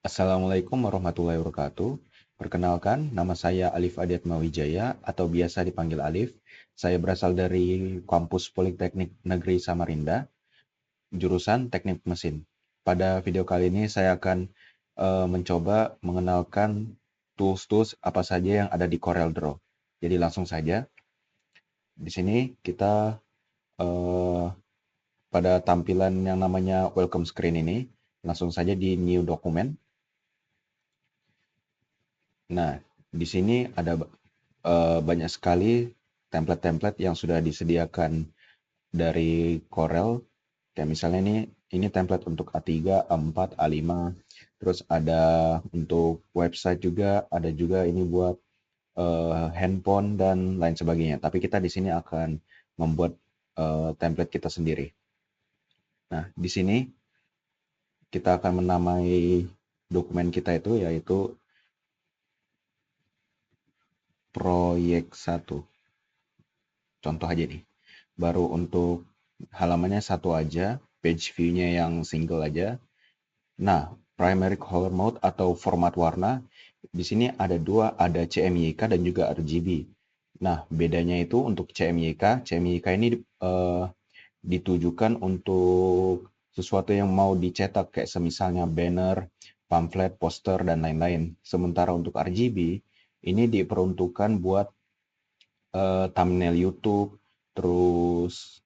Assalamualaikum warahmatullahi wabarakatuh. Perkenalkan, nama saya Alif Adiatma Wijaya atau biasa dipanggil Alif. Saya berasal dari kampus Politeknik Negeri Samarinda, jurusan Teknik Mesin. Pada video kali ini saya akan mencoba mengenalkan tools-tools apa saja yang ada di CorelDRAW. Jadi langsung saja. Di sini kita eh, pada tampilan yang namanya welcome screen ini, langsung saja di new document. Nah, di sini ada banyak sekali template-template yang sudah disediakan dari Corel. Kayak misalnya ini template untuk A3, A4, A5. Terus ada untuk website juga, ada juga ini buat handphone dan lain sebagainya. Tapi kita di sini akan membuat template kita sendiri. Nah, di sini kita akan menamai dokumen kita itu yaitu proyek 1. Contoh aja nih. Baru untuk halamannya satu aja, page view-nya yang single aja. Nah, primary color mode atau format warna, di sini ada dua, ada CMYK dan juga RGB. Nah, bedanya itu untuk CMYK ini ditujukan untuk sesuatu yang mau dicetak kayak semisalnya banner, pamflet, poster, dan lain-lain. Sementara untuk RGB, ini diperuntukkan buat thumbnail YouTube, terus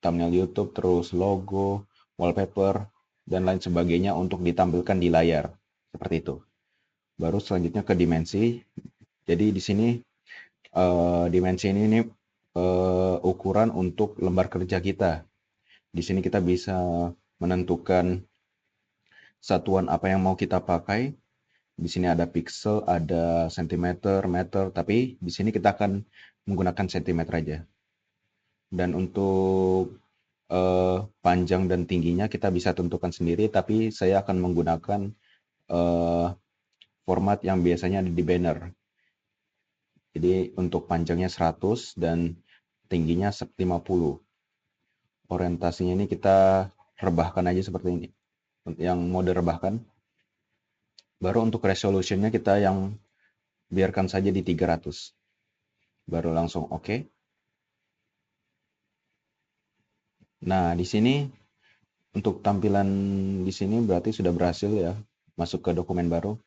terus logo, wallpaper, dan lain sebagainya untuk ditampilkan di layar. Seperti itu. Baru selanjutnya ke dimensi. Jadi di sini dimensi ini ukuran untuk lembar kerja kita. Di sini kita bisa menentukan satuan apa yang mau kita pakai. Di sini ada pixel, ada sentimeter, meter, tapi di sini kita akan menggunakan sentimeter aja. Dan untuk panjang dan tingginya kita bisa tentukan sendiri, tapi saya akan menggunakan format yang biasanya ada di banner. Jadi untuk panjangnya 100 dan tingginya 50. Orientasinya ini kita rebahkan aja seperti ini. Yang mode rebahkan. Baru untuk resolutionnya kita yang biarkan saja di 300. Baru langsung oke. Nah, di sini untuk tampilan di sini berarti sudah berhasil ya masuk ke dokumen baru.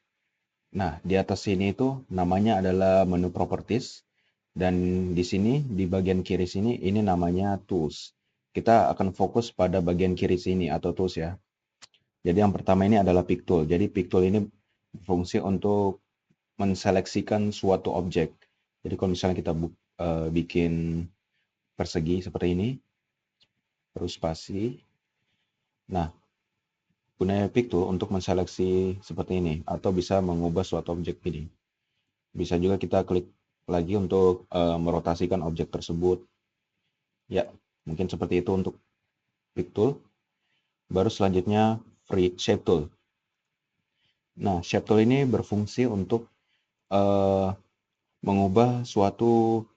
Nah, di atas sini itu namanya adalah menu properties dan di sini di bagian kiri sini ini namanya tools. Kita akan fokus pada bagian kiri sini atau tools ya. Jadi yang pertama ini adalah pick tool. Jadi pick tool ini berfungsi untuk menseleksikan suatu objek. Jadi kalau misalnya kita bikin persegi seperti ini, terus spasi. Nah, gunanya pick tool untuk menseleksi seperti ini atau bisa mengubah suatu objek ini. Bisa juga kita klik lagi untuk merotasikan objek tersebut. Ya, mungkin seperti itu untuk pick tool. Baru selanjutnya free shape tool. Nah, shape tool ini berfungsi untuk mengubah suatu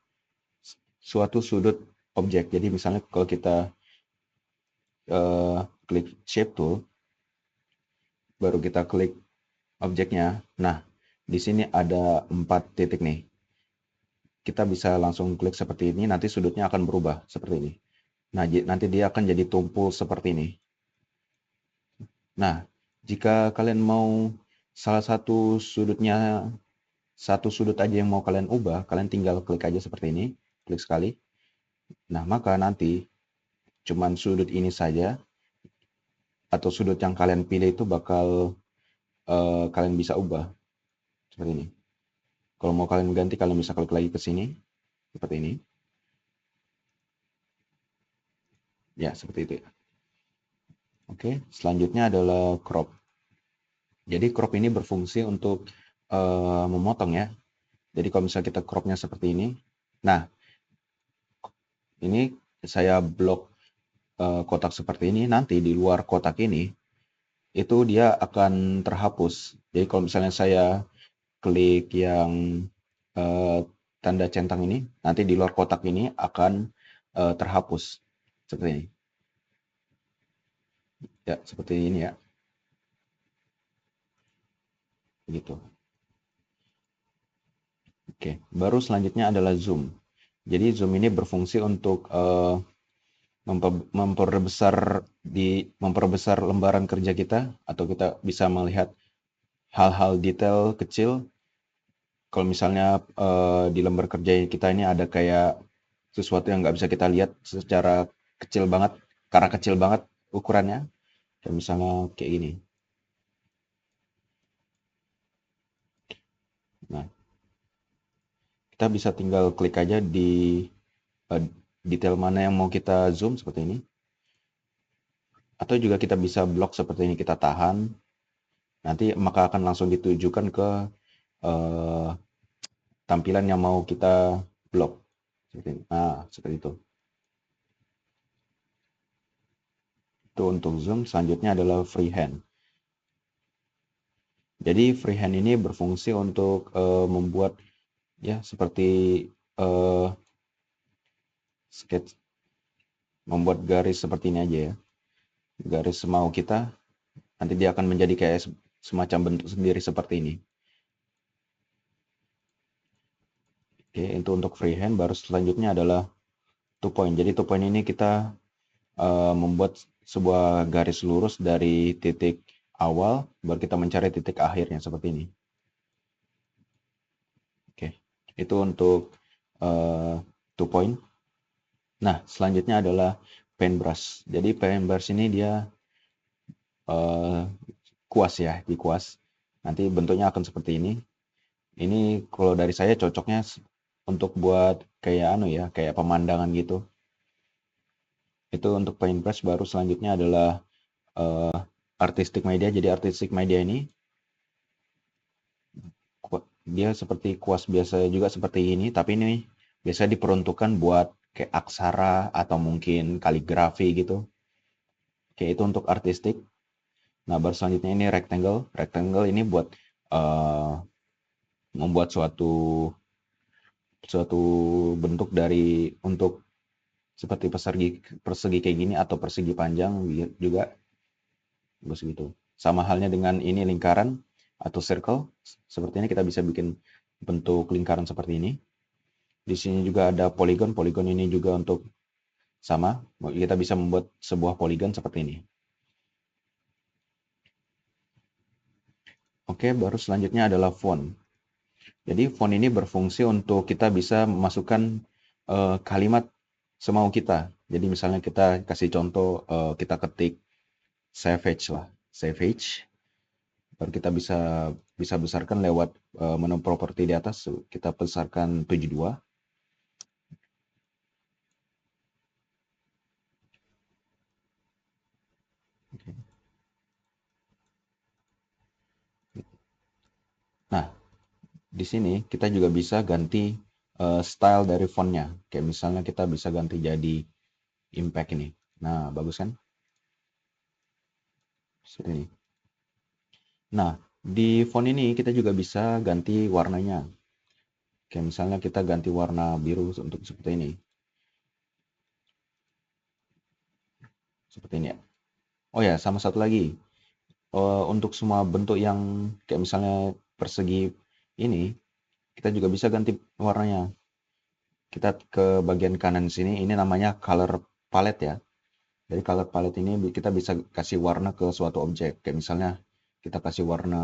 sudut objek. Jadi misalnya kalau kita klik shape tool, baru kita klik objeknya. Nah, di sini ada 4 titik nih. Kita bisa langsung klik seperti ini, nanti sudutnya akan berubah seperti ini. Nah, nanti dia akan jadi tumpul seperti ini. Nah, jika kalian mau salah satu sudutnya, satu sudut aja yang mau kalian ubah, kalian tinggal klik aja seperti ini, klik sekali. Nah, maka nanti cuman sudut ini saja, atau sudut yang kalian pilih itu bakal kalian bisa ubah, seperti ini. Kalau mau kalian ganti, kalian bisa klik lagi ke sini, seperti ini. Ya, seperti itu ya. Oke, selanjutnya adalah crop. Jadi crop ini berfungsi untuk memotong ya. Jadi kalau misalnya kita cropnya seperti ini, nah ini saya blok kotak seperti ini, nanti di luar kotak ini, itu dia akan terhapus. Jadi kalau misalnya saya klik yang tanda centang ini, nanti di luar kotak ini akan terhapus. Seperti ini. Ya, seperti ini ya. gitu. Oke, baru selanjutnya adalah zoom. Jadi zoom ini berfungsi untuk memperbesar lembaran kerja kita, atau kita bisa melihat hal-hal detail kecil. Kalau misalnya di lembar kerja kita ini ada kayak sesuatu yang nggak bisa kita lihat secara kecil banget, karena kecil banget ukurannya, kayak misalnya kayak gini. Nah, kita bisa tinggal klik aja di detail mana yang mau kita zoom seperti ini. Atau juga kita bisa blok seperti ini, kita tahan. Nanti maka akan langsung ditujukan ke tampilan yang mau kita blok. Nah, seperti itu. Itu untuk zoom. Selanjutnya adalah freehand. Jadi freehand ini berfungsi untuk membuat ya seperti sketch, membuat garis seperti ini aja ya. Garis semau kita, nanti dia akan menjadi kayak semacam bentuk sendiri seperti ini. Oke, itu untuk freehand. Baru selanjutnya adalah two point. Jadi two point ini kita membuat sebuah garis lurus dari titik awal, baru kita mencari titik akhirnya seperti ini. Oke, itu untuk two point. Nah, selanjutnya adalah paintbrush. Jadi paintbrush ini dia kuas ya, dikuas. Nanti bentuknya akan seperti ini. Ini kalau dari saya cocoknya untuk buat kayak kayak pemandangan gitu. Itu untuk paintbrush. Baru selanjutnya adalah artistic media. Jadi artistic media ini dia seperti kuas biasa juga seperti ini, tapi ini biasa diperuntukkan buat kayak aksara atau mungkin kaligrafi gitu. Oke, itu untuk artistik. Nah, baru selanjutnya ini rectangle. Rectangle ini buat membuat suatu bentuk untuk seperti persegi kayak gini atau persegi panjang juga bagus gitu. Sama halnya dengan ini lingkaran atau circle. Seperti ini kita bisa bikin bentuk lingkaran seperti ini. Di sini juga ada polygon. Polygon ini juga untuk sama. Kita bisa membuat sebuah polygon seperti ini. Oke, baru selanjutnya adalah font. Jadi font ini berfungsi untuk kita bisa memasukkan kalimat semau kita. Jadi misalnya kita kasih contoh, kita ketik savage lah, savage. Baru kita bisa besarkan lewat menu properti di atas. Kita besarkan 72. Nah, di sini kita juga bisa ganti style dari fontnya. Kayak misalnya kita bisa ganti jadi impact ini. Nah, bagus kan? Seperti ini. Nah, di font ini kita juga bisa ganti warnanya. Kayak misalnya kita ganti warna biru untuk seperti ini. Seperti ini ya. Oh ya, sama satu lagi. Untuk semua bentuk yang kayak misalnya persegi ini, kita juga bisa ganti warnanya. Kita ke bagian kanan sini, ini namanya color palette ya. Jadi color palette ini kita bisa kasih warna ke suatu objek. Kayak misalnya kita kasih warna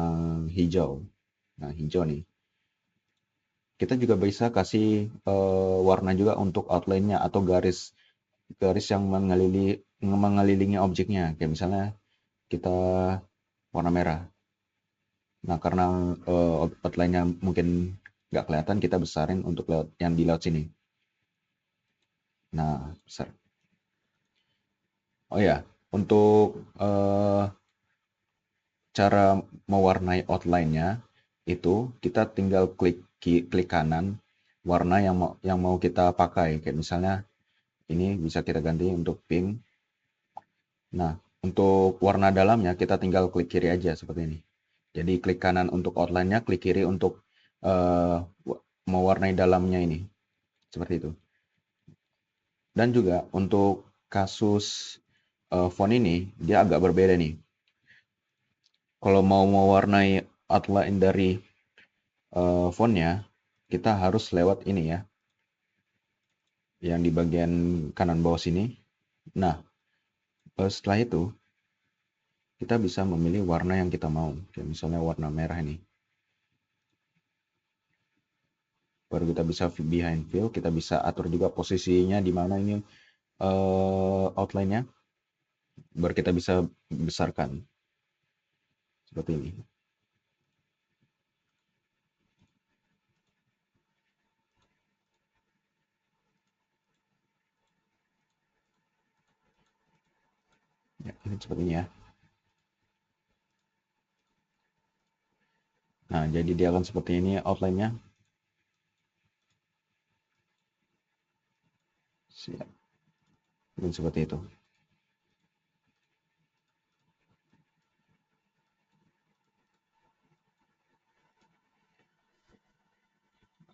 hijau. Nah, hijau nih. Kita juga bisa kasih warna juga untuk outline-nya atau garis yang mengelilingi objeknya. Kayak misalnya kita warna merah. Nah, karena outline-nya mungkin nggak kelihatan, kita besarin untuk yang di laut sini. Nah, besar. Oh ya, untuk cara mewarnai outline-nya itu kita tinggal klik kanan warna yang mau kita pakai. Kayak misalnya ini bisa kita ganti untuk pink. Nah, untuk warna dalamnya kita tinggal klik kiri aja seperti ini. Jadi klik kanan untuk outline-nya, klik kiri untuk mewarnai dalamnya ini. Seperti itu. Dan juga untuk kasus font ini dia agak berbeda nih. Kalau mau mewarnai outline dari fontnya, kita harus lewat ini ya, yang di bagian kanan bawah sini. Nah, setelah itu kita bisa memilih warna yang kita mau, kayak misalnya warna merah ini. Baru kita bisa behind fill, kita bisa atur juga posisinya di mana ini outline-nya. Baru kita bisa besarkan seperti ini. Ya, ini seperti ini ya. Nah, jadi dia akan seperti ini outline-nya. Siap. Dan seperti itu.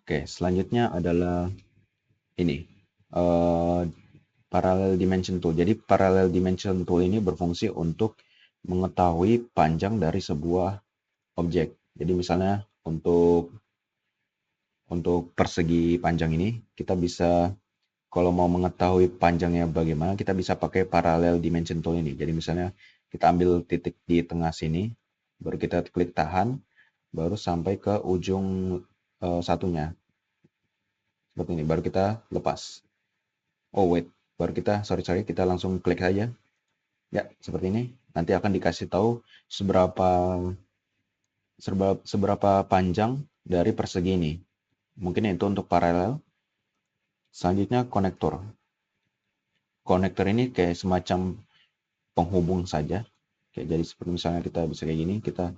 Oke, selanjutnya adalah ini. Parallel Dimension Tool. Jadi Parallel Dimension Tool ini berfungsi untuk mengetahui panjang dari sebuah objek. Jadi misalnya untuk persegi panjang ini, kita bisa, kalau mau mengetahui panjangnya bagaimana, kita bisa pakai Parallel Dimension Tool ini. Jadi misalnya kita ambil titik di tengah sini, baru kita klik tahan, baru sampai ke ujung satunya. Seperti ini, baru kita lepas. Oh wait, baru kita, sorry, kita langsung klik saja. Ya, seperti ini. Nanti akan dikasih tahu seberapa panjang dari persegi ini. Mungkin itu untuk paralel. Selanjutnya konektor. Konektor ini kayak semacam penghubung saja. Kayak jadi seperti misalnya kita bisa kayak gini, kita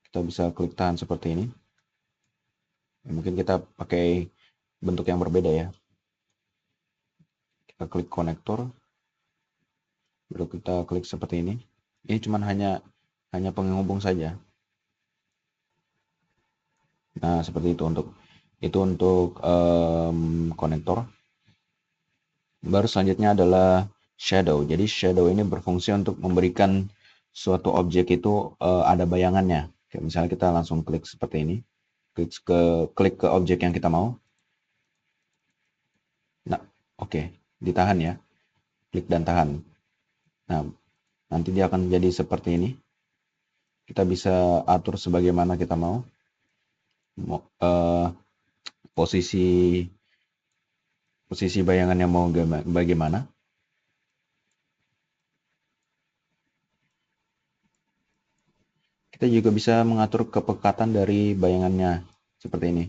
kita bisa klik tahan seperti ini. Mungkin kita pakai bentuk yang berbeda ya. Kita klik konektor, baru kita klik seperti ini. Ini cuma hanya penghubung saja. Nah, seperti itu untuk konektor. Baru selanjutnya adalah shadow. Jadi shadow ini berfungsi untuk memberikan suatu objek itu ada bayangannya. Kayak misalnya kita langsung klik seperti ini. Klik ke objek yang kita mau. Nah, oke, ditahan ya. Klik dan tahan. Nah, nanti dia akan jadi seperti ini. Kita bisa atur sebagaimana kita mau. Posisi bayangannya mau bagaimana. Kita juga bisa mengatur kepekatan dari bayangannya seperti ini.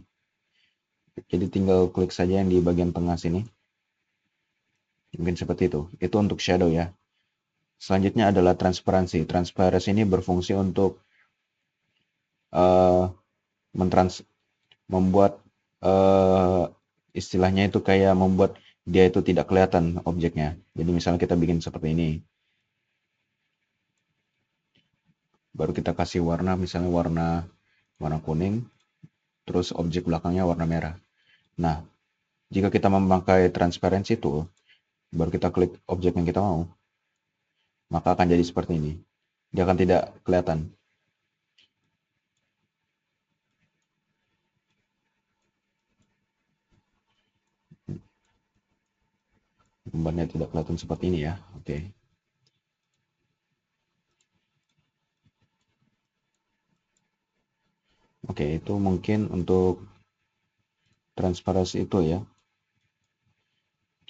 Jadi tinggal klik saja yang di bagian tengah sini. Mungkin seperti itu. Itu untuk shadow ya. Selanjutnya adalah transparansi. Transparansi ini berfungsi untuk membuat istilahnya itu kayak membuat dia itu tidak kelihatan objeknya. Jadi misalnya kita bikin seperti ini. Baru kita kasih warna, misalnya warna kuning. Terus objek belakangnya warna merah. Nah, jika kita memakai transparansi tool, baru kita klik objek yang kita mau, maka akan jadi seperti ini. Dia akan tidak kelihatan. Gambarnya tidak kelihatan seperti ini ya. Oke. Oke, itu mungkin untuk transparansi itu ya.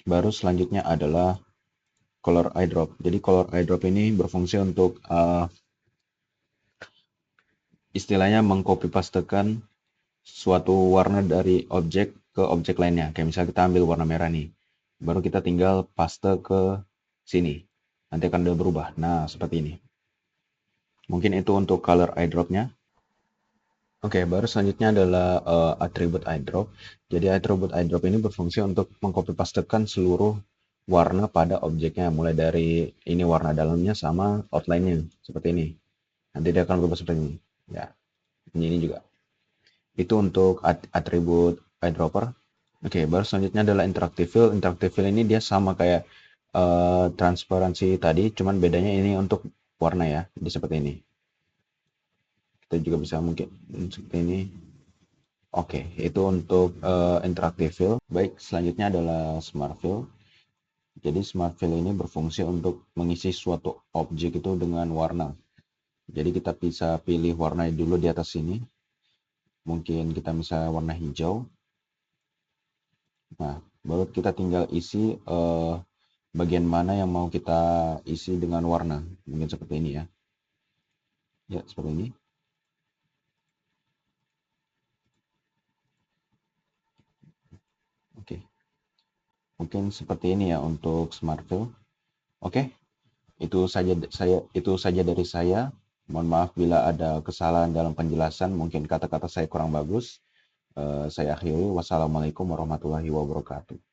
Baru selanjutnya adalah color eyedrop. Jadi color eyedrop ini berfungsi untuk istilahnya mengcopy pastekan suatu warna dari objek ke objek lainnya. Kayak misalnya kita ambil warna merah nih. Baru kita tinggal paste ke sini. Nanti akan udah berubah. Nah, seperti ini. Mungkin itu untuk color eyedropnya. Oke, baru selanjutnya adalah atribut eyedrop. Jadi atribut eyedrop ini berfungsi untuk mengcopy pastekan seluruh warna pada objeknya, mulai dari ini warna dalamnya sama outline-nya seperti ini. Nanti dia akan berubah seperti ini. Ya, ini juga. Itu untuk atribut eyedropper. Oke, baru selanjutnya adalah interactive fill. Interactive fill ini dia sama kayak transparansi tadi, cuman bedanya ini untuk warna ya, jadi seperti ini. Kita juga bisa mungkin seperti ini. Oke, itu untuk interactive fill. Baik, selanjutnya adalah smart fill. Jadi smart fill ini berfungsi untuk mengisi suatu objek itu dengan warna. Jadi kita bisa pilih warna dulu di atas sini. Mungkin kita bisa warna hijau. Nah, baru kita tinggal isi bagian mana yang mau kita isi dengan warna. Mungkin seperti ini ya. Ya, seperti ini. Oke. Mungkin seperti ini ya untuk smart fill. Oke. Itu saja dari saya. Mohon maaf bila ada kesalahan dalam penjelasan, mungkin kata-kata saya kurang bagus. Saya akhiri. Wassalamualaikum warahmatullahi wabarakatuh.